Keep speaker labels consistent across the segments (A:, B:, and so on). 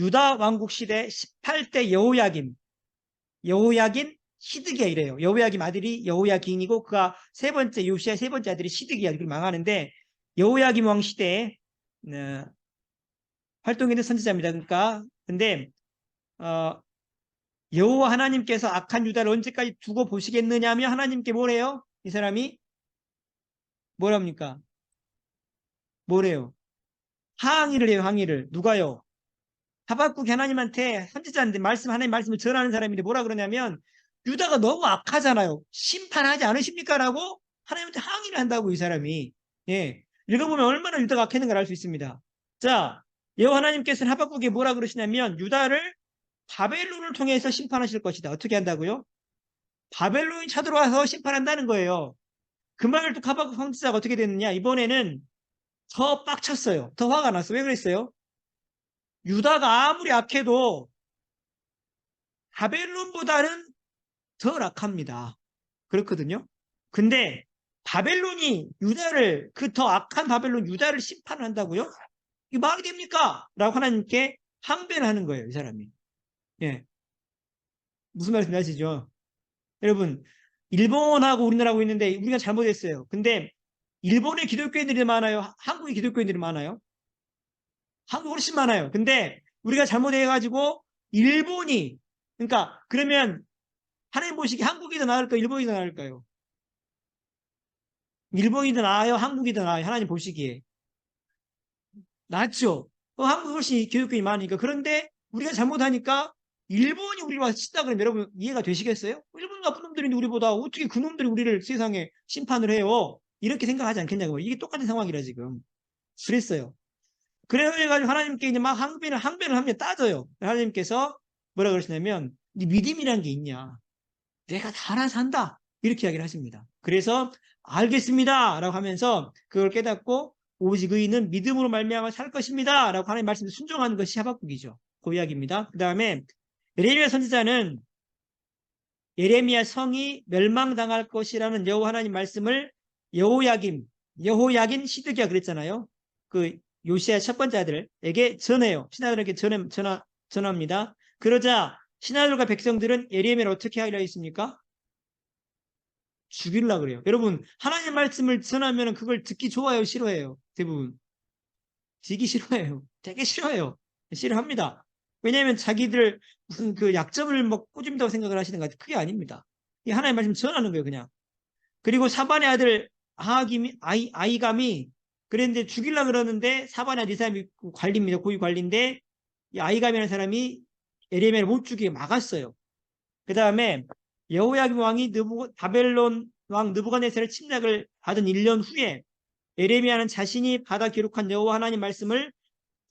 A: 유다 왕국 시대 18대 여호야긴 시드기야 이래요. 여호야김 아들이 여호야긴이고 그가 세 번째 요시야 세 번째 아들이 시드기야. 그렇게 망하는데 여호야김 왕 시대에 활동했던 선지자입니다. 그러니까 근데 여호와 하나님께서 악한 유다를 언제까지 두고 보시겠느냐며 하나님께 뭐래요? 이 사람이 뭐랍니까? 뭐래요? 항의를 해요. 항의를. 누가요? 하박국이 하나님한테 선지자인데 하나님 말씀을 전하는 사람인데 뭐라 그러냐면 유다가 너무 악하잖아요. 심판하지 않으십니까? 라고 하나님한테 항의를 한다고 이 사람이. 예. 읽어보면 얼마나 유다가 악했는가를 알 수 있습니다. 자, 여호와 하나님께서는 하박국에 뭐라 그러시냐면 유다를 바벨론을 통해서 심판하실 것이다. 어떻게 한다고요? 바벨론이 쳐들어와서 심판한다는 거예요. 그 말을 또 하박국 선지자가 어떻게 됐느냐? 이번에는 더 빡쳤어요. 더 화가 났어요. 왜 그랬어요? 유다가 아무리 악해도 바벨론보다는 덜 악합니다. 그렇거든요. 근데 바벨론이 유다를 그 더 악한 바벨론 유다를 심판한다고요? 이게 말이 됩니까? 라고 하나님께 항변하는 거예요. 이 사람이. 예. 무슨 말인지 아시죠? 여러분 일본하고 우리나라하고 있는데 우리가 잘못했어요. 근데 일본에 기독교인들이 많아요? 한국에 기독교인들이 많아요? 한국 훨씬 많아요. 근데 우리가 잘못해가지고 일본이 그러니까 그러면 하나님 보시기에 한국이 더 나을까요? 일본이 더 나을까요? 일본이 더 나아요? 한국이 더 나아요? 하나님 보시기에 낫죠. 한국이 훨씬 기독교인이 많으니까. 그런데 우리가 잘못하니까 일본이 우리를 와서 친다 그러면 여러분 이해가 되시겠어요? 일본 나쁜 놈들인데 우리보다 어떻게 그 놈들이 우리를 세상에 심판을 해요? 이렇게 생각하지 않겠냐고. 이게 똑같은 상황이라 지금. 그랬어요. 그래가지고 하나님께 이제 막 항변을 하면 따져요. 하나님께서 뭐라 그러시냐면 네 믿음이란 게 있냐? 내가 다 알아서 한다. 이렇게 이야기를 하십니다. 그래서 알겠습니다. 라고 하면서 그걸 깨닫고 오직 의인은 믿음으로 말미암아 살 것입니다. 라고 하나님 말씀에 순종하는 것이 하박국이죠. 그 이야기입니다. 그 다음에 예레미야 선지자는 예레미야 성이 멸망당할 것이라는 여호와 하나님 말씀을 여호야긴 시드기야 그랬잖아요. 그 요시야 첫 번째 아들에게 전해요. 신하들에게 전합니다. 그러자 신하들과 백성들은 예레미야를 어떻게 하려 했습니까? 죽이려고 그래요. 여러분 하나님 말씀을 전하면 그걸 듣기 좋아요? 싫어해요? 대부분 듣기 싫어해요. 되게 싫어해요. 싫어합니다. 왜냐하면 자기들 무슨 그 약점을 뭐 꾸준다고 생각을 하시는 것 같아요. 그게 아닙니다. 이 하나님 말씀 전하는 거예요 그냥. 그리고 사반의 아들 아이감이 그랬는데 죽이려고 그러는데 사반의 아들 이 사람이 관리입니다. 고위 관리인데 이 아이감이라는 사람이 예레미야를 못 죽이게 막았어요. 그 다음에 여호야김 왕이 바벨론 왕 느부갓네살의 침략을 받은 1년 후에 예레미야는 자신이 받아 기록한 여호와 하나님 말씀을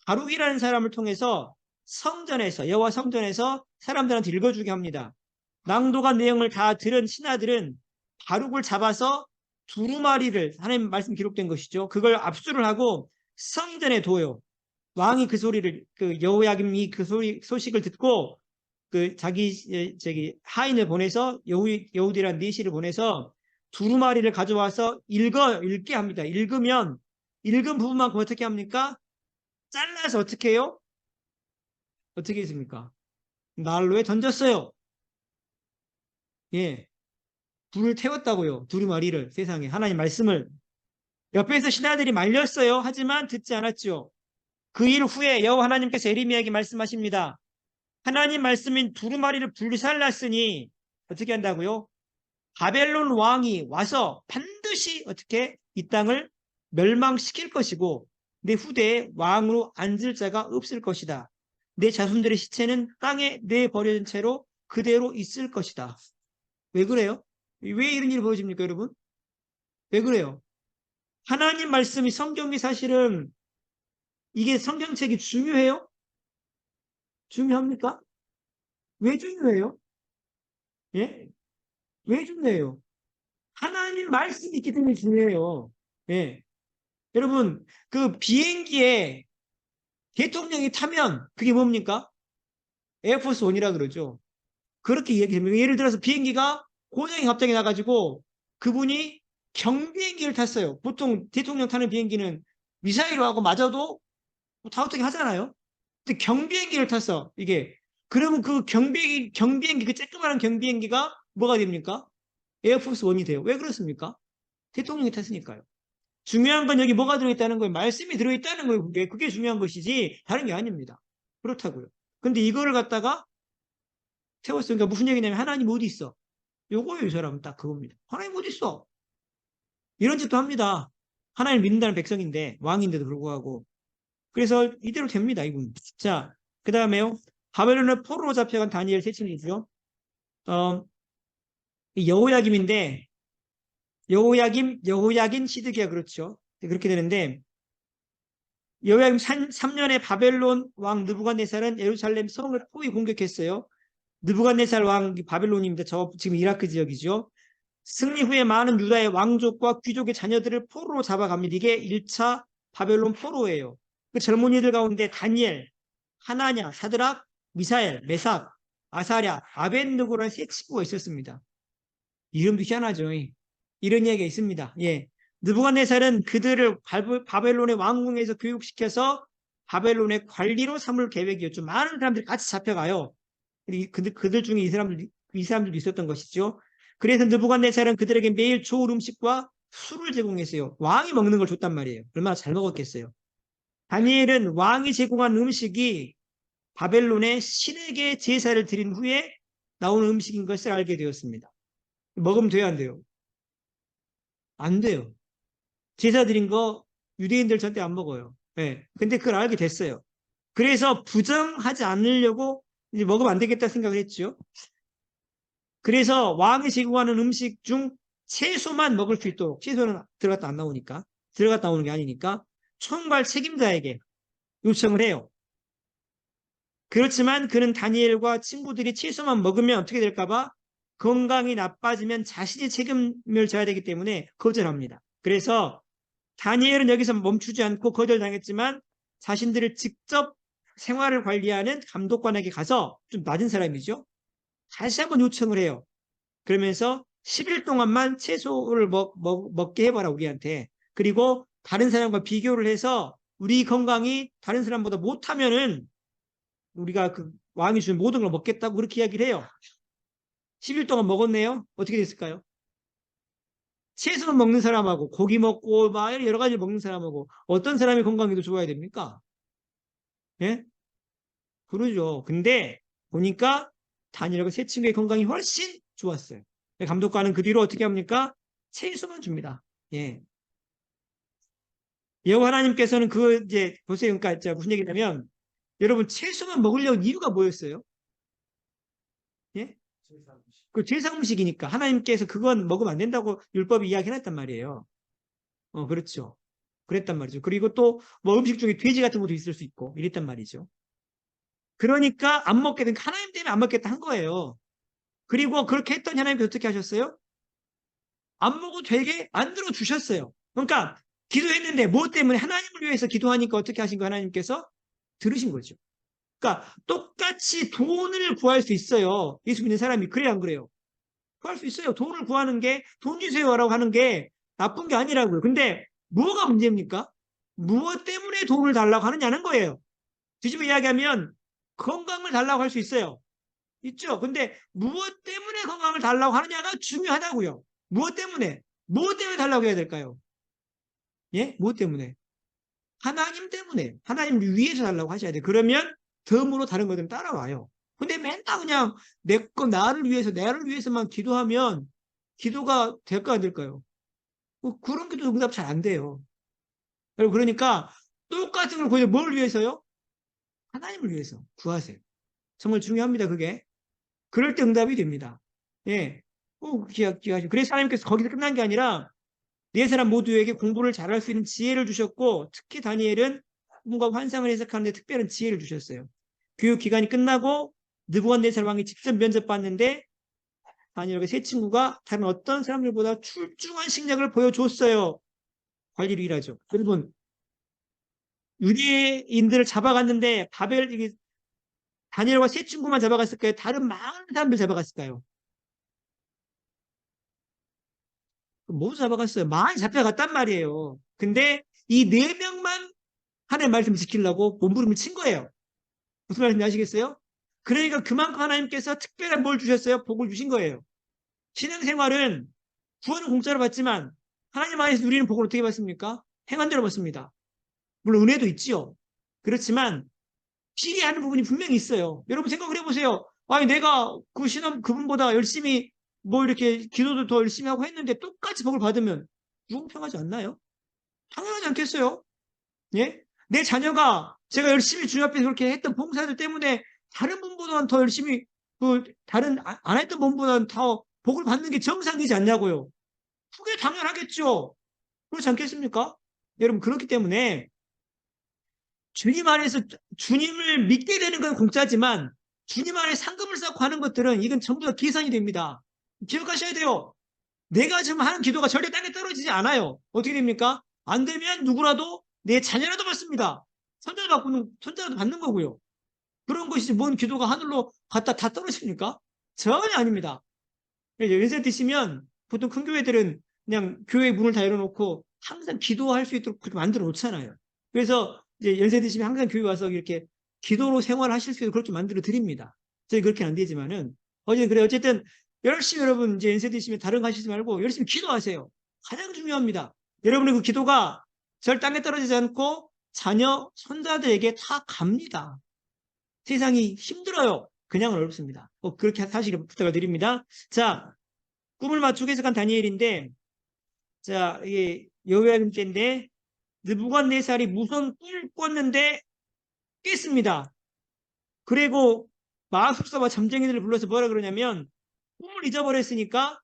A: 바룩이라는 사람을 통해서 여호와 성전에서 사람들한테 읽어주게 합니다. 낭독한 내용을 다 들은 신하들은 바룩을 잡아서 두루마리를 하나님 말씀 기록된 것이죠. 그걸 압수를 하고 성전에 둬요. 왕이 그 소리를 여호야김이 그 소식을 듣고 저기 하인을 보내서 여우디란 니시를 보내서 두루마리를 가져와서 읽게 합니다. 읽은 부분만큼 어떻게 합니까? 잘라서 어떻게 해요? 어떻게 했습니까? 난로에 던졌어요. 예. 불을 태웠다고요. 두루마리를 세상에 하나님 말씀을 옆에서 신하들이 말렸어요. 하지만 듣지 않았죠. 그 일 후에 여호와 하나님께서 예레미야에게 말씀하십니다. 하나님 말씀인 두루마리를 불살랐으니 어떻게 한다고요? 바벨론 왕이 와서 반드시 어떻게 이 땅을 멸망시킬 것이고 내 후대에 왕으로 앉을 자가 없을 것이다. 내 자손들의 시체는 땅에 내버려진 채로 그대로 있을 것이다. 왜 그래요? 왜 이런 일이 벌어집니까 여러분? 왜 그래요? 하나님 말씀이 성경이 사실은 이게 성경책이 중요해요? 중요합니까? 왜 중요해요? 예? 왜 중요해요? 하나님 말씀이 있기 때문에 중요해요. 예. 여러분, 그 비행기에 대통령이 타면 그게 뭡니까? 에어포스 원이라 그러죠. 그렇게 얘기합니다. 예를 들어서 비행기가 고장이 갑자기 나가지고 그분이 경비행기를 탔어요. 보통 대통령 타는 비행기는 미사일하고 맞아도 다 어떻게 하잖아요. 근데 경비행기를 탔어. 이게. 그러면 그 경비행기, 그 쬐끄만한 경비행기가 뭐가 됩니까? 에어포스 원이 돼요. 왜 그렇습니까? 대통령이 탔으니까요. 중요한 건 여기 뭐가 들어있다는 거예요. 말씀이 들어있다는 거예요. 그게 중요한 것이지 다른 게 아닙니다. 그렇다고요. 근데 이거를 갖다가 태웠으니까 무슨 얘기냐면 하나님 어디 있어? 요거예요. 이 사람은 딱 그겁니다. 하나님 어디 있어? 이런 짓도 합니다. 하나님 믿는다는 백성인데 왕인데도 불구하고. 그래서 이대로 됩니다. 이분. 자, 그 다음에요. 바벨론의 포로로 잡혀간 다니엘 세 친구죠. 여호야김인데 여호야긴 시드기야 그렇죠. 그렇게 되는데 여호야김 3년에 바벨론 왕 느부갓네살은 예루살렘 성을 포위 공격했어요. 느부갓네살 왕 바벨론입니다. 저 지금 이라크 지역이죠. 승리 후에 많은 유다의 왕족과 귀족의 자녀들을 포로로 잡아갑니다. 이게 1차 바벨론 포로예요. 그 젊은이들 가운데 다니엘, 하나냐, 사드락, 미사엘, 메삭, 아사랴, 아벤느고라는 세 친구가 있었습니다. 이름도 희한하죠. 이런 이야기가 있습니다. 예. 느부갓네살은 그들을 바벨론의 왕궁에서 교육시켜서 바벨론의 관리로 삼을 계획이었죠. 많은 사람들이 같이 잡혀가요. 그들 중에 이 사람들도 있었던 것이죠. 그래서 느부갓네살은 그들에게 매일 좋은 음식과 술을 제공했어요. 왕이 먹는 걸 줬단 말이에요. 얼마나 잘 먹었겠어요. 다니엘은 왕이 제공한 음식이 바벨론의 신에게 제사를 드린 후에 나오는 음식인 것을 알게 되었습니다. 먹으면 돼요, 안 돼요? 안 돼요. 제사 드린 거 유대인들 절대 안 먹어요. 네. 근데 그걸 알게 됐어요. 그래서 부정하지 않으려고 이제 먹으면 안 되겠다 생각을 했죠. 그래서 왕이 제공하는 음식 중 채소만 먹을 수 있도록, 채소는 들어갔다 안 나오니까, 들어갔다 나오는 게 아니니까 총괄 책임자에게 요청을 해요. 그렇지만 그는 다니엘과 친구들이 채소만 먹으면 어떻게 될까봐 건강이 나빠지면 자신이 책임을 져야 되기 때문에 거절합니다. 그래서 다니엘은 여기서 멈추지 않고 거절당했지만 자신들을 직접 생활을 관리하는 감독관에게 가서 좀 낮은 사람이죠. 다시 한번 요청을 해요. 그러면서 10일 동안만 채소를 먹게 해봐라 우리한테. 그리고 다른 사람과 비교를 해서 우리 건강이 다른 사람보다 못하면은 우리가 그 왕이 주는 모든 걸 먹겠다고 그렇게 이야기를 해요. 10일 동안 먹었네요. 어떻게 됐을까요? 채소 먹는 사람하고 고기 먹고 막 여러 가지 먹는 사람하고 어떤 사람이 건강이 더 좋아야 됩니까? 예? 그러죠. 근데 보니까 다니엘과 세 친구의 건강이 훨씬 좋았어요. 감독관은 그 뒤로 어떻게 합니까? 채소만 줍니다. 예. 여호와 하나님께서는 그 이제 보세요. 그러니까 무슨 얘기냐면 여러분 채소만 먹으려는 이유가 뭐였어요? 예? 그 제사 음식이니까 하나님께서 그건 먹으면 안 된다고 율법이 이야기해놨단 말이에요. 그렇죠. 그랬단 말이죠. 그리고 또 뭐 음식 중에 돼지 같은 것도 있을 수 있고 이랬단 말이죠. 그러니까 안 먹게 된 하나님 때문에 안 먹겠다 한 거예요. 그리고 그렇게 했더니 하나님께서 어떻게 하셨어요? 안 먹어도 되게 만들어 주셨어요. 그러니까 기도했는데 뭐 때문에 하나님을 위해서 기도하니까 어떻게 하신 거 하나님께서 들으신 거죠. 그러니까 똑같이 돈을 구할 수 있어요. 예수 믿는 사람이 그래야 안 그래요? 구할 수 있어요. 돈을 구하는 게 돈 주세요라고 하는 게 나쁜 게 아니라고요. 근데 뭐가 문제입니까? 무엇 때문에 돈을 달라고 하느냐는 거예요. 뒤집어 이야기하면 건강을 달라고 할 수 있어요. 있죠. 근데 무엇 때문에 건강을 달라고 하느냐가 중요하다고요. 무엇 때문에? 무엇 때문에 달라고 해야 될까요? 예? 무엇 때문에? 하나님 때문에. 하나님을 위해서 달라고 하셔야 돼요. 그러면 덤으로 다른 것들은 따라와요. 근데 맨날 그냥 나를 위해서, 나를 위해서만 기도하면 기도가 될까 안 될까요? 그런 기도 응답 잘 안 돼요. 여러분, 그러니까 똑같은 걸 구해서 뭘 위해서요? 하나님을 위해서 구하세요. 정말 중요합니다, 그게. 그럴 때 응답이 됩니다. 예. 꼭 기억하시고. 그래서 하나님께서 거기서 끝난 게 아니라 네 사람 모두에게 공부를 잘할 수 있는 지혜를 주셨고, 특히 다니엘은 꿈과 환상을 해석하는 데 특별한 지혜를 주셨어요. 교육 기간이 끝나고 느부갓네살 왕이 직접 면접받는데 다니엘과 세 친구가 다른 어떤 사람들보다 출중한 식량을 보여줬어요. 관리를 일하죠. 여러분, 유대인들을 잡아갔는데 다니엘과 세 친구만 잡아갔을까요? 다른 많은 사람들 잡아갔을까요? 모두 잡아갔어요. 많이 잡혀갔단 말이에요. 근데 이 네 명만 하나님의 말씀을 지키려고 몸부림을 친 거예요. 무슨 말인지 아시겠어요? 그러니까 그만큼 하나님께서 특별한 뭘 주셨어요? 복을 주신 거예요. 신앙생활은 구원은 공짜로 받지만 하나님 안에서 누리는 복을 어떻게 받습니까? 행한 대로 받습니다. 물론 은혜도 있지요. 그렇지만 피해하는 부분이 분명히 있어요. 여러분 생각을 해보세요. 아니 내가 그 신앙 그분보다 열심히 뭐 이렇게 기도도 더 열심히 하고 했는데 똑같이 복을 받으면 불공평하지 않나요? 당연하지 않겠어요? 예? 내 자녀가 제가 열심히 주님 앞에서 그렇게 했던 봉사들 때문에 다른 분보다는 더 열심히 그 다른 안 했던 분보다는 더 복을 받는 게 정상이지 않냐고요. 그게 당연하겠죠. 그렇지 않겠습니까? 여러분 그렇기 때문에 주님 안에서 주님을 믿게 되는 건 공짜지만 주님 안에 상급을 쌓고 하는 것들은 이건 전부 다 계산이 됩니다. 기억하셔야 돼요. 내가 지금 하는 기도가 절대 땅에 떨어지지 않아요. 어떻게 됩니까? 안 되면 누구라도 내 자녀라도 받습니다. 손자라도 받는 거고요. 그런 것이지 뭔 기도가 하늘로 갔다 다 떨어집니까? 전혀 아닙니다. 연세 드시면 보통 큰 교회들은 그냥 교회 문을 다 열어놓고 항상 기도할 수 있도록 그렇게 만들어 놓잖아요. 그래서 이제 연세 드시면 항상 교회 와서 이렇게 기도로 생활하실 수 있도록 그렇게 만들어 드립니다. 저희 그렇게는 안 되지만은 어쨌든 열심히 여러분 이제 연세 드시면 다른 거 하시지 말고 열심히 기도하세요. 가장 중요합니다. 여러분의 그 기도가 절 땅에 떨어지지 않고 자녀, 손자들에게 다 갑니다. 세상이 힘들어요. 그냥은 어렵습니다. 그렇게 사시길 부탁을 드립니다. 자, 꿈을 맞추고 해석한 다니엘인데, 자, 이게 여호야김 때인데, 느부갓네살이 무슨 꿈을 꿨는데 깼습니다. 그리고 마술사와 점쟁이들을 불러서 뭐라 그러냐면, 꿈을 잊어버렸으니까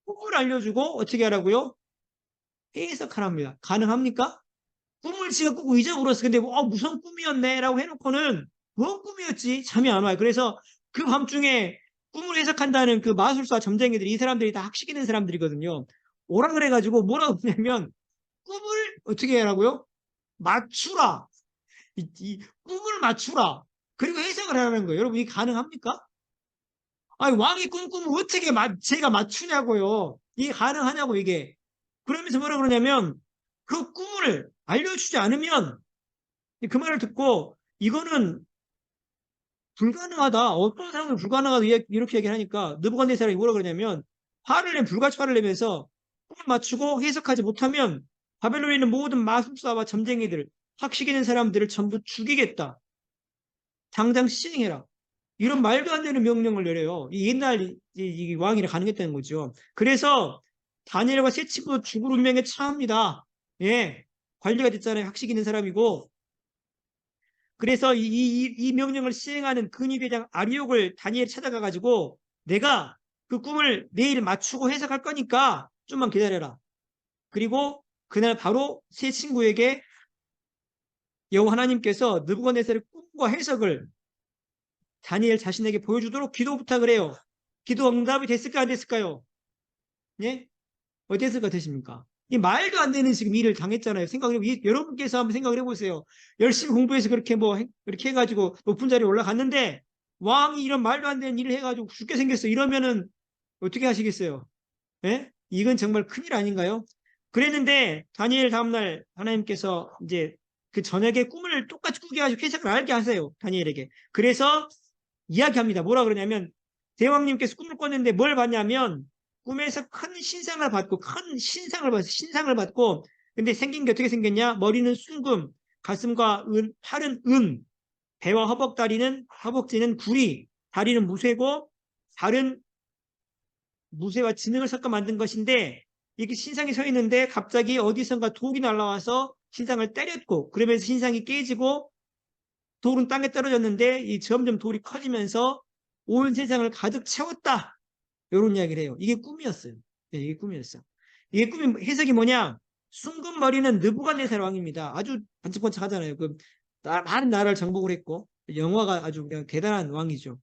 A: 꿈을 알려주고 어떻게 하라고요? 해석하랍니다. 가능합니까? 꿈을 지가 꾸고 잊어버렸어. 근데 무슨 꿈이었네 라고 해놓고는 뭔 꿈이었지? 잠이 안 와요. 그래서 그 밤중에 꿈을 해석한다는 그 마술사 점쟁이들이 이 사람들이 다 학식 있는 사람들이거든요. 오라 그래가지고 뭐라고 하냐면 꿈을 어떻게 하라고요? 맞추라. 이 꿈을 맞추라. 그리고 해석을 하라는 거예요. 여러분 이게 가능합니까? 아니 왕이 꿈 꾸면 어떻게 제가 맞추냐고요. 이게 가능하냐고 이게. 그러면서 뭐라 그러냐면 그 꿈을 알려주지 않으면 그 말을 듣고 이거는 불가능하다. 어떤 사람은 불가능하다. 이렇게 얘기를 하니까 느부갓네살이 뭐라 그러냐면 불같이 화를 내면서 꿈을 맞추고 해석하지 못하면 바벨론에 있는 모든 마술사와 점쟁이들, 학식 있는 사람들을 전부 죽이겠다. 당장 시행해라. 이런 말도 안 되는 명령을 내려요. 이 옛날 이 왕이라 가능했다는 거죠. 그래서 다니엘과 세 친구 죽을 운명에 처합니다. 예, 관리가 됐잖아요. 학식 있는 사람이고. 그래서 이 명령을 시행하는 근위대장 아리옥을 다니엘이 찾아가가지고 내가 그 꿈을 내일 맞추고 해석할 거니까 좀만 기다려라. 그리고 그날 바로 세 친구에게 여호와 하나님께서 느부갓네살의 꿈과 해석을 다니엘 자신에게 보여주도록 기도 부탁을 해요. 기도 응답이 됐을까 안 됐을까요? 예? 어땠을 것 같으십니까? 이 말도 안 되는 지금 일을 당했잖아요. 여러분께서 한번 생각을 해보세요. 열심히 공부해서 그렇게 이렇게 해가지고 높은 자리에 올라갔는데 왕이 이런 말도 안 되는 일을 해가지고 죽게 생겼어. 이러면은 어떻게 하시겠어요? 예? 이건 정말 큰일 아닌가요? 그랬는데 다니엘 다음날 하나님께서 이제 그 저녁에 꿈을 똑같이 꾸게 하시고 해석을 알게 하세요. 다니엘에게. 그래서 이야기합니다. 뭐라 그러냐면 대왕님께서 꿈을 꿨는데 뭘 봤냐면 꿈에서 큰 신상을 받고 근데 생긴 게 어떻게 생겼냐? 머리는 순금, 가슴과 팔은 배와 허벅지는 구리, 다리는 무쇠고 발은 무쇠와 진흙을 섞어 만든 것인데 이게 신상이 서 있는데 갑자기 어디선가 돌이 날라와서 신상을 때렸고 그러면서 신상이 깨지고 돌은 땅에 떨어졌는데 이 점점 돌이 커지면서 온 세상을 가득 채웠다. 이런 이야기를 해요. 이게 꿈이었어요. 네, 이게 꿈이었어요. 이게 꿈이 해석이 뭐냐? 순금머리는 느부갓네살 왕입니다. 아주 반짝반짝하잖아요. 많은 나라를 정복을 했고 영화가 아주 그냥 대단한 왕이죠.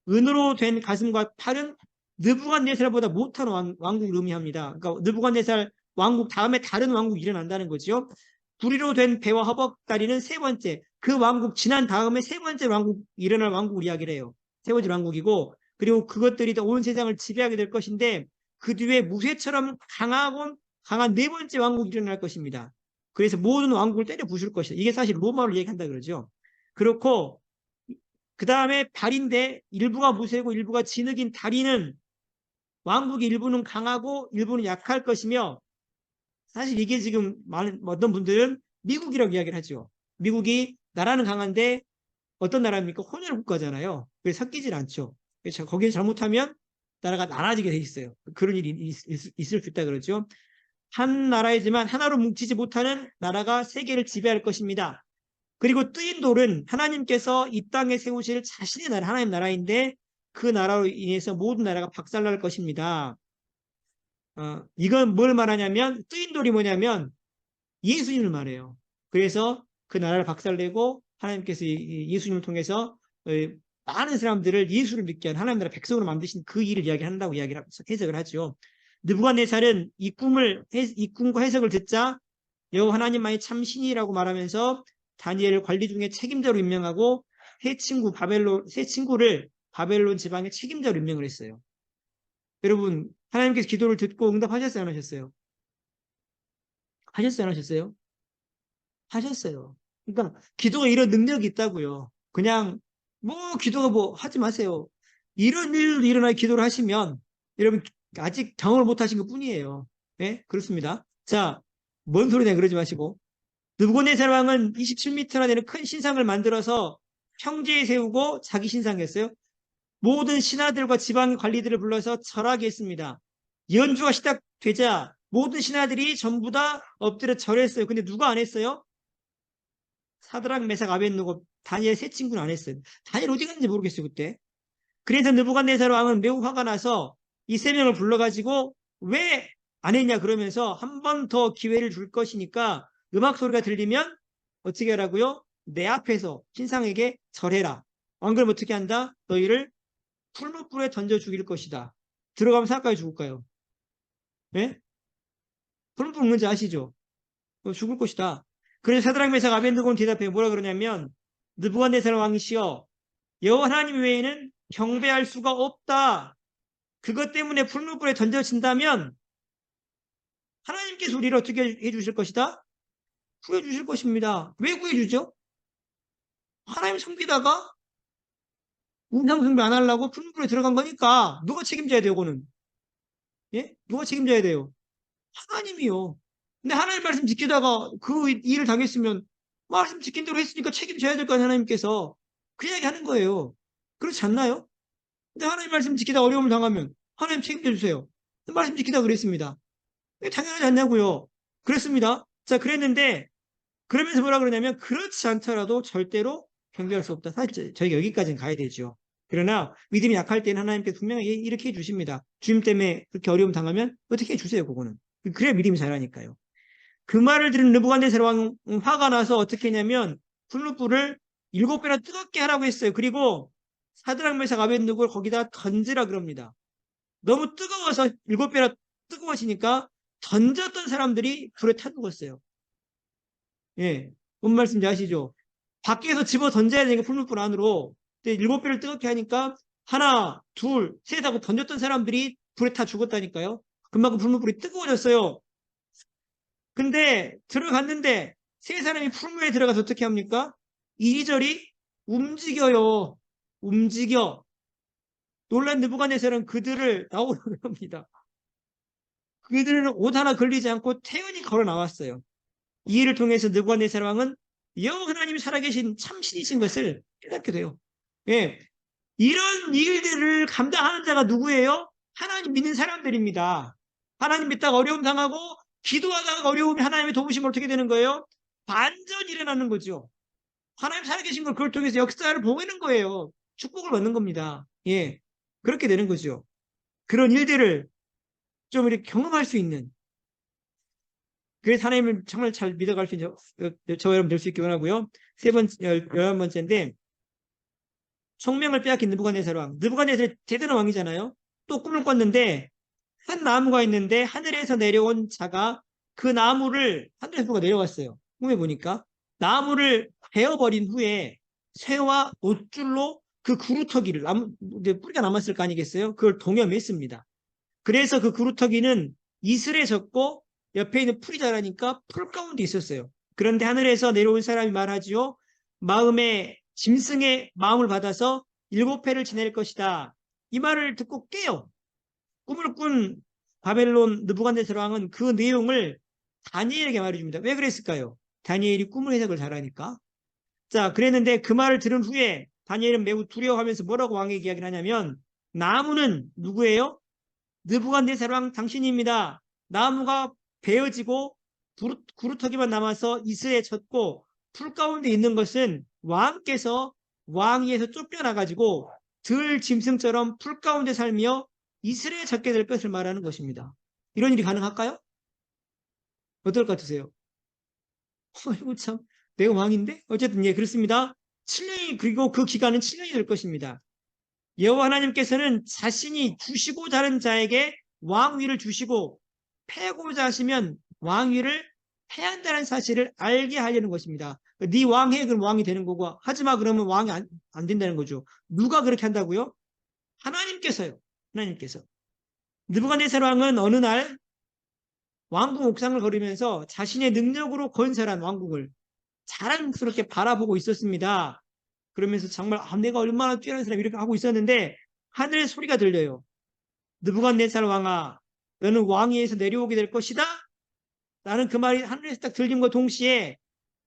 A: 은으로 된 가슴과 팔은 느부갓네살보다 못한 왕국을 의미합니다. 그러니까 느부갓네살 왕국 다음에 다른 왕국이 일어난다는 거죠. 구리로 된 배와 허벅다리는 세 번째. 그 왕국 지난 다음에 세 번째 왕국 일어날 왕국을 이야기를 해요. 세 번째 왕국이고 그리고 그것들이 온 세상을 지배하게 될 것인데 그 뒤에 무쇠처럼 강한 네 번째 왕국이 일어날 것입니다. 그래서 모든 왕국을 때려 부술 것이다. 이게 사실 로마를 얘기한다 그러죠. 그렇고 그 다음에 달인데 일부가 무쇠고 일부가 진흙인 다리는 왕국의 일부는 강하고 일부는 약할 것이며 사실 이게 지금 많은 어떤 분들은 미국이라고 이야기를 하죠. 미국이 나라는 강한데 어떤 나라입니까? 혼혈 국가잖아요. 그래서 섞이질 않죠. 그래서 거기에 잘못하면 나라가 나눠지게 돼 있어요. 그런 일이 있을 수 있다 그러죠. 한 나라이지만 하나로 뭉치지 못하는 나라가 세계를 지배할 것입니다. 그리고 뜨인 돌은 하나님께서 이 땅에 세우실 자신의 나라, 하나님 나라인데 그 나라로 인해서 모든 나라가 박살날 것입니다. 이건 뭘 말하냐면 뜨인 돌이 뭐냐면 예수님을 말해요. 그래서 그 나라를 박살내고 하나님께서 예수님을 통해서 많은 사람들을 예수를 믿게 한 하나님 나라 백성으로 만드신 그 일을 이야기한다고 해석을 하죠. 느부갓네살은 이 꿈과 해석을 듣자 여호와 하나님만이 참 신이라고 말하면서 다니엘을 관리 중에 책임자로 임명하고 세 친구를 바벨론 지방의 책임자로 임명을 했어요. 여러분 하나님께서 기도를 듣고 응답하셨어요, 안 하셨어요? 하셨어요, 안 하셨어요? 하셨어요. 그러니까 기도가 이런 능력이 있다고요. 그냥 뭐 기도가 뭐 하지 마세요. 이런 일도 일어나 기도를 하시면 여러분 아직 경험을 못 하신 것 뿐이에요. 네? 그렇습니다. 자, 뭔 소리냐 그러지 마시고. 느부갓네살 왕은 27m나 되는 큰 신상을 만들어서 평지에 세우고 자기 신상이었어요. 모든 신하들과 지방 관리들을 불러서 절하게 했습니다. 연주가 시작되자 모든 신하들이 전부 다 엎드려 절했어요. 근데 누가 안 했어요? 사드락, 메삭, 아벳느고, 다니엘 세 친구는 안 했어요. 다니엘 어디 갔는지 모르겠어요, 그때. 그래서 느부갓네살 왕은 매우 화가 나서 이 세 명을 불러가지고 왜 안 했냐 그러면서 한 번 더 기회를 줄 것이니까 음악 소리가 들리면 어떻게 하라고요? 내 앞에서 신상에게 절해라. 안 그러면 어떻게 한다? 너희를 풀무불에 던져 죽일 것이다. 들어가면 사까지 죽을까요? 네? 풀무불 뭔지 아시죠? 죽을 것이다. 그래서 사드락, 메삭, 아벳느고는 대답해 뭐라 그러냐면 느부갓네살 왕이시여 여호와 하나님 외에는 경배할 수가 없다. 그것 때문에 풀무불에 던져진다면 하나님께서 우리를 어떻게 해주실 것이다? 구해주실 것입니다. 왜 구해주죠? 하나님 섬기다가 우상 숭배 안 하려고 풀무불에 들어간 거니까 누가 책임져야 돼요, 그거는? 예? 누가 책임져야 돼요? 하나님이요. 근데 하나님 말씀 지키다가 그 일을 당했으면 말씀 지킨 대로 했으니까 책임져야 될 거 아니에요, 하나님께서. 그 이야기 하는 거예요. 그렇지 않나요? 근데 하나님 말씀 지키다 어려움을 당하면 하나님 책임져 주세요. 말씀 지키다 그랬습니다. 당연하지 않냐고요. 그랬습니다. 자, 그랬는데 그러면서 뭐라 그러냐면 그렇지 않더라도 절대로 경배할 수 없다. 사실 저희가 여기까지는 가야 되죠. 그러나 믿음이 약할 때는 하나님께서 분명히 이렇게 해주십니다. 주님 때문에 그렇게 어려움 당하면 어떻게 해주세요, 그거는. 그래야 믿음이 자라니까요. 그 말을 들은 느부갓네살 왕은 화가 나서 어떻게 했냐면 풀무불을 7배나 뜨겁게 하라고 했어요. 그리고 사드락, 메삭, 아벳느고를 거기다 던지라 그럽니다. 너무 뜨거워서 7배나 뜨거워지니까 던졌던 사람들이 불에 타 죽었어요. 예, 뭔 말씀인지 아시죠? 밖에서 집어 던져야 되니까 풀무불 안으로. 근데 7배를 뜨겁게 하니까 하나, 둘, 셋 하고 던졌던 사람들이 불에 타 죽었다니까요. 그만큼 풀무불이 뜨거워졌어요. 근데 들어갔는데 세 사람이 풀무에 들어가서 어떻게 합니까? 이리저리 움직여요. 움직여. 놀란 느부갓네살은 그들을 나오라고 합니다. 그들은 옷 하나 걸리지 않고 태연히 걸어 나왔어요. 이 일을 통해서 느부갓네살 왕은 여호와 하나님이 살아계신 참신이신 것을 깨닫게 돼요. 예, 이런 일들을 감당하는 자가 누구예요? 하나님 믿는 사람들입니다. 하나님 믿다가 어려움 당하고 기도하다가 어려움이 하나님의 도우심을 어떻게 되는 거예요? 반전이 일어나는 거죠. 하나님 살아계신 걸 그걸 통해서 역사를 보이는 거예요. 축복을 받는 겁니다. 예, 그렇게 되는 거죠. 그런 일들을 좀 이렇게 경험할 수 있는, 그래서 하나님을 정말 잘 믿어갈 수 있는 저 여러분 될 수 있기 원하고요. 11번째인데 총명을 빼앗긴 느부갓네살 왕. 느부갓네살이 제대로 왕이잖아요. 또 꿈을 꿨는데 한 나무가 있는데 하늘에서 내려온 자가 그 나무를, 하늘에서 누가 내려왔어요. 꿈에 보니까 나무를 베어버린 후에 쇠와 옷줄로 그 그루터기를, 뿌리가 남았을 거 아니겠어요? 그걸 동여맸습니다. 그래서 그 그루터기는 이슬에 젖고 옆에 있는 풀이 자라니까 풀 가운데 있었어요. 그런데 하늘에서 내려온 사람이 말하지요. 마음에 짐승의 마음을 받아서 7회를 지낼 것이다. 이 말을 듣고 깨요. 꿈을 꾼 바벨론 느부갓네살 왕은 그 내용을 다니엘에게 말해줍니다. 왜 그랬을까요? 다니엘이 꿈을 해석을 잘하니까. 자, 그랬는데 그 말을 들은 후에 다니엘은 매우 두려워하면서 뭐라고 왕에게 이야기를 하냐면, 나무는 누구예요? 느부갓네살 왕 당신입니다. 나무가 베어지고 구루터기만 남아서 이슬에 젖고 풀 가운데 있는 것은 왕께서 왕위에서 쫓겨나가지고 들 짐승처럼 풀 가운데 살며 이슬에 젖게 될 것을 말하는 것입니다. 이런 일이 가능할까요? 어떨 것 같으세요? 이거 참, 내가 왕인데? 어쨌든 예, 그렇습니다. 7년이, 그리고 그 기간은 7년이 될 것입니다. 여호와 하나님께서는 자신이 주시고자 하는 자에게 왕위를 주시고 패고자 하시면 왕위를 패한다는 사실을 알게 하려는 것입니다. 네 왕해, 그럼 왕이 되는 거고, 하지마 그러면 왕이 안 된다는 거죠. 누가 그렇게 한다고요? 하나님께서요. 하나님께서. 느부갓네살 왕은 어느 날 왕궁 옥상을 걸으면서 자신의 능력으로 건설한 왕국을 자랑스럽게 바라보고 있었습니다. 그러면서 정말 내가 얼마나 뛰어난 사람 이렇게 하고 있었는데 하늘의 소리가 들려요. 느부갓네살 왕아, 너는 왕위에서 내려오게 될 것이다. 나는 그 말이 하늘에서 딱 들림과 동시에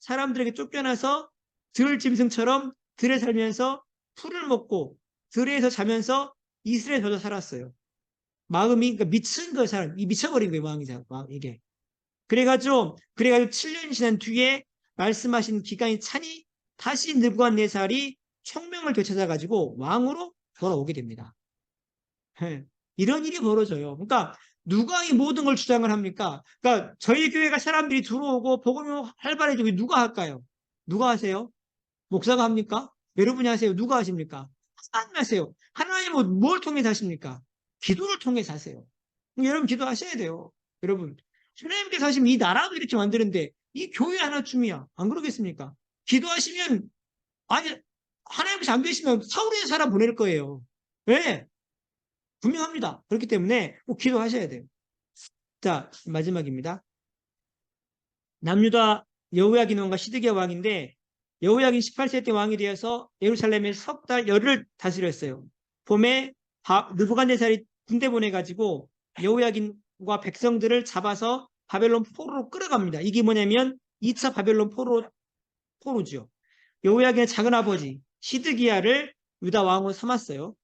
A: 사람들에게 쫓겨나서 들 짐승처럼 들에 살면서 풀을 먹고 들에서 자면서 이슬에 젖어 살았어요. 마음이, 그러니까 미친 그 사람, 이 미쳐버린 거예요, 이게. 그래가지고 7년이 지난 뒤에 말씀하신 기간이 차니 다시 느부갓네살이 총명을 되찾아가지고 왕으로 돌아오게 됩니다. 예. 이런 일이 벌어져요. 그러니까 누가 이 모든 걸 주장을 합니까? 그러니까 저희 교회가 사람들이 들어오고 복음이 활발해지고 누가 할까요? 누가 하세요? 목사가 합니까? 여러분이 하세요? 누가 하십니까? 하나님 하세요. 하나님은 뭘 통해서 하십니까? 기도를 통해서 하세요. 여러분 기도하셔야 돼요. 여러분 하나님께서 하시면 이 나라도 이렇게 만드는데 이 교회 하나쯤이야. 안 그러겠습니까? 기도하시면 아니 하나님께서 안 되시면 서울에 사람 보낼 거예요. 왜? 분명합니다. 그렇기 때문에 꼭 기도하셔야 돼요. 자, 마지막입니다. 남유다 여호야긴 왕과 시드기야 왕인데 여호야긴 18세 때 왕이 되어서 예루살렘에 석 달 열흘을 다스렸어요. 봄에 느부갓네살이 군대 보내가지고 여호야긴과 백성들을 잡아서 바벨론 포로로 끌어갑니다. 이게 뭐냐면 2차 바벨론 포로죠. 여호야긴의 작은 아버지 시드기야를 유다 왕으로 삼았어요.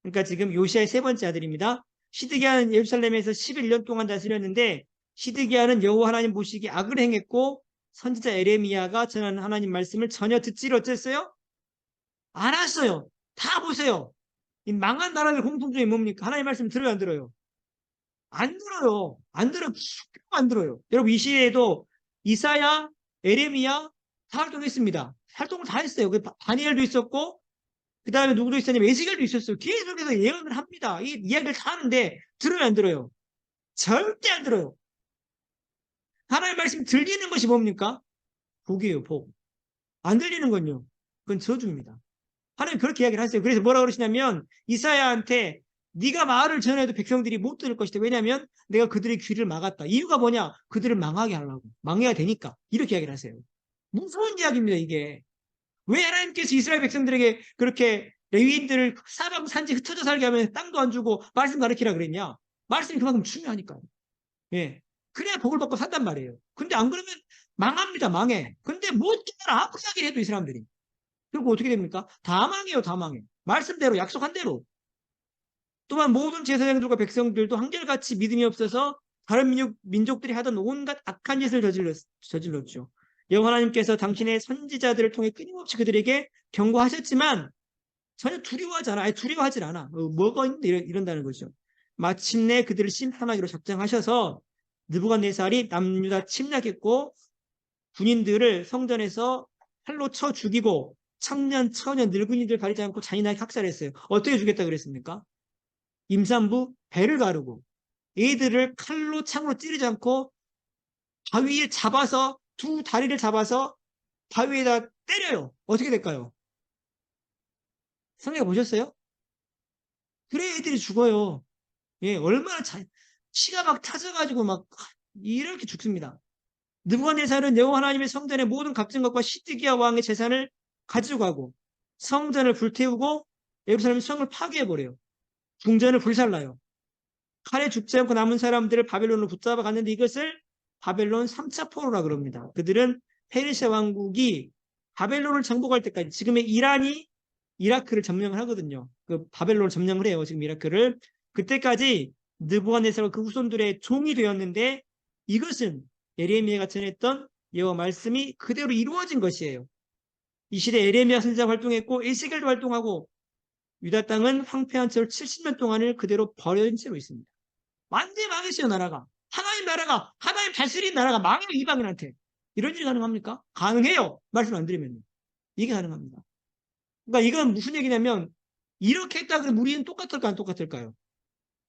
A: 그러니까 지금 요시아의 세 번째 아들입니다. 시드기야는 예루살렘에서 11년 동안 다스렸는데 시드기야는 여호와 하나님 보시기에 악을 행했고 선지자 에레미야가 전하는 하나님 말씀을 전혀 듣지를 어쨌어요? 안 왔어요. 다 보세요. 이 망한 나라의 공통점이 뭡니까? 하나님 말씀 들어요, 안 들어요? 안 들어요. 안 들어요. 안 들어요. 여러분 이 시대에도 이사야, 에레미야 다 활동했습니다. 활동을 다 했어요. 다니엘도 있었고 그 다음에 누구도 있었냐면 에스겔도 있었어요. 계속해서 예언을 합니다. 이 이야기를 다 하는데 들어요, 안 들어요? 절대 안 들어요. 하나님의 말씀 들리는 것이 뭡니까? 복이에요, 복. 안 들리는 건요. 그건 저주입니다. 하나님 그렇게 이야기를 하세요. 그래서 뭐라 그러시냐면 이사야한테 네가 말을 전해도 백성들이 못 들을 것이다. 왜냐하면 내가 그들의 귀를 막았다. 이유가 뭐냐? 그들을 망하게 하려고. 망해야 되니까. 이렇게 이야기를 하세요. 무서운 이야기입니다, 이게. 왜 하나님께서 이스라엘 백성들에게 그렇게 레위인들을 사방 산지 흩어져 살게 하면 땅도 안 주고 말씀 가르치라 그랬냐? 말씀이 그만큼 중요하니까요. 예. 그래야 복을 받고 산단 말이에요. 근데 안 그러면 망합니다, 망해. 근데 못 깨달아. 아무리 하긴 해도 이 사람들이. 그리고 어떻게 됩니까? 다 망해요, 다 망해. 말씀대로, 약속한 대로. 또한 모든 제사장들과 백성들도 한결같이 믿음이 없어서 다른 민족들이 하던 온갖 악한 짓을 저질렀죠. 여호와 하나님께서 당신의 선지자들을 통해 끊임없이 그들에게 경고하셨지만 전혀 두려워하지 않아. 뭐가 있는데 이런다는 거죠. 마침내 그들을 심판하기로 작정하셔서 느부갓네살이 남유다 침략했고 군인들을 성전에서 칼로 쳐 죽이고 청년, 처녀, 늙은이들 가리지 않고 잔인하게 학살했어요. 어떻게 죽였다 그랬습니까? 임산부 배를 가르고 애들을 칼로 창으로 찌르지 않고 바위에 잡아서 두 다리를 잡아서 바위에다 때려요. 어떻게 될까요? 성경 보셨어요? 그래 애들이 죽어요. 예, 얼마나 치가 막 타져가지고 막 이렇게 죽습니다. 느부갓네살은 여호와 하나님의 성전의 모든 값진 것과 시드기야 왕의 재산을 가지고 가고 성전을 불태우고 예루살렘 성을 파괴해버려요. 궁전을 불살라요. 칼에 죽지 않고 남은 사람들을 바벨론으로 붙잡아 갔는데 이것을 바벨론 3차 포로라 그럽니다. 그들은 페르시아 왕국이 바벨론을 정복할 때까지 지금의 이란이 이라크를 점령을 하거든요. 그 바벨론을 점령을 해요. 지금 이라크를. 그때까지 느부갓네살과 그 후손들의 종이 되었는데 이것은 예레미야가 전했던 여호와 말씀이 그대로 이루어진 것이에요. 이 시대에 예레미야 선지자가 활동했고 에스겔도 활동하고 유다 땅은 황폐한 채로 70년 동안을 그대로 버려진 채로 있습니다. 완전히 망했어요, 나라가. 하나님 다스린 나라가 망해요, 이방인한테. 이런 일이 가능합니까? 가능해요. 말씀 안 드리면. 이게 가능합니다. 그러니까 이건 무슨 얘기냐면 이렇게 했다 그러면 우리는 똑같을까요? 안 똑같을까요?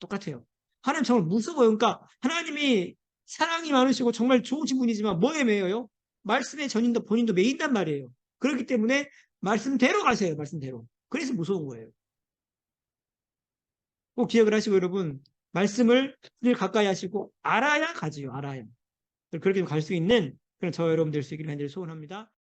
A: 똑같아요. 하나님 정말 무서워요. 그러니까 하나님이 사랑이 많으시고 정말 좋으신 분이지만 뭐에 매여요? 말씀의 전인도 본인도 매인단 말이에요. 그렇기 때문에 말씀대로 가세요. 말씀대로. 그래서 무서운 거예요. 꼭 기억을 하시고 여러분 말씀을 늘 가까이 하시고 알아야 가지요. 알아야. 그렇게 갈 수 있는 그런 저와 여러분 될 수 있기를 간절히 소원합니다.